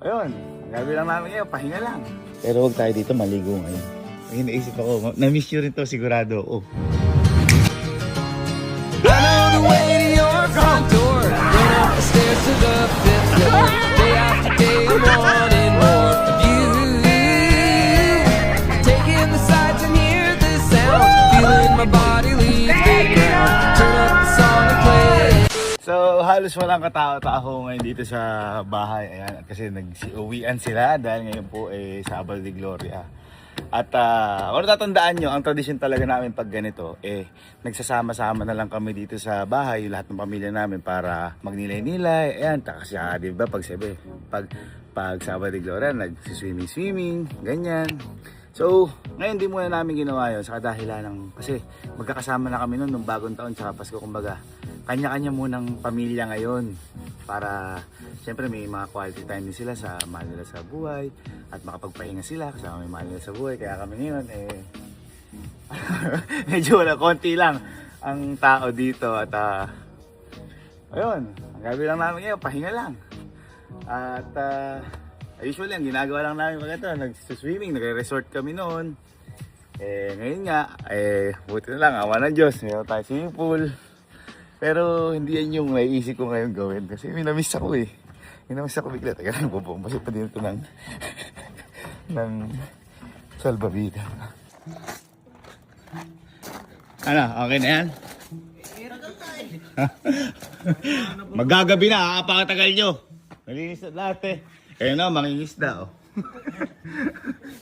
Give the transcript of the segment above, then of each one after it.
Ayun, ang gagawin lang namin ngayon, pahinga lang. Pero huwag tayo dito maligo ngayon. May naisip ako, na-miss you rin to sigurado. Oh. I know the way to your front door. Run up the stairs to the fifth floor. Day after day, I'm wanting more of you. Taking the sights and hear the sounds. Feeling my body leave the ground. Turn up the song and play. So halos walang katao-tao ngayon dito sa bahay. Ayan, kasi nag-uwian sila dahil ngayon po Sabado de Gloria. At kung natatandaan nyo, ang tradisyon talaga namin pag ganito, nagsasama-sama na lang kami dito sa bahay, lahat ng pamilya namin para magnilay-nilay. Ayan, kasi di ba pag Sabado de Gloria, nagsiswimming-swimming, ganyan. So, ngayon di muna namin ginawa yun sa kadahilan ng, kasi magkakasama na kami noon nung bagong taon tsaka Pasko, kumbaga kanya-kanya munang pamilya ngayon para siyempre may mga quality time din sila sa mahal nila sa buhay at makapagpahinga sila kasama may mahal nila sa buhay. Kaya kami ngayon medyo wala, konti lang ang tao dito at ayun, ang gagawin lang namin ngayon, pahinga lang. At usually ang ginagawa lang namin pag ito, nag-swimming, nagre-resort kami noon. Ngayon nga, buti na lang, awa ng Diyos, mayroon tayo swimming pool. Pero hindi yan yung naiisip ko ngayon gawin kasi may namiss ako Minamiss ako bigla. Teka lang, bubombasin pa din ito ng salbabida. Ano, okay na yan? Magagabi na, pakatagal nyo. Nalinis na lahat Kaya na, mangingisda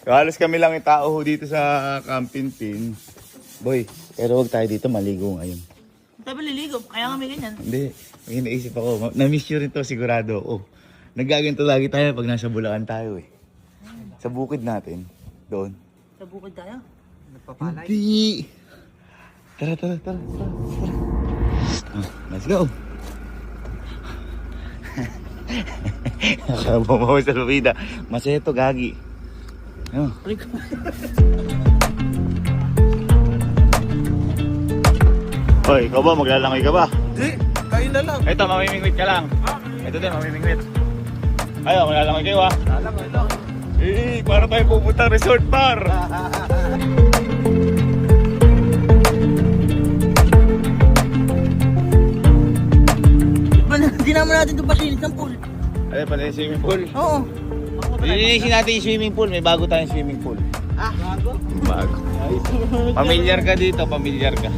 Halos kami lang yung tao dito sa Camping Pin. Boy, pero huwag tayo dito maligo ngayon. Tabi liligo, kaya kami ganyan. Hindi, may naisip ako, na-miss you rin to sigurado. Oh, nagaganto lagi tayo pag nasa Bulacan tayo Sa bukid natin, doon. Sa bukid tayo. Hindi. Tara. Let's go. Bumawa sa lubida. Masaya to, gagi. Oh. Hoy, ikaw ba? Maglalangoy ka ba? Hindi, kain na lang. Ito, mamimingwit ka lang. Ito din, mamimingwit. Ayaw, maglalangoy kayo Lalangoy lang. Para tayo pupunta resort bar. Hindi naman natin ito pasinis ng pool. Ano pala yung swimming pool? Oo. Lilinisin natin yung swimming pool. May bago tayong swimming pool. Bago? Bago. Pamilyar ka dito, pamilyar ka.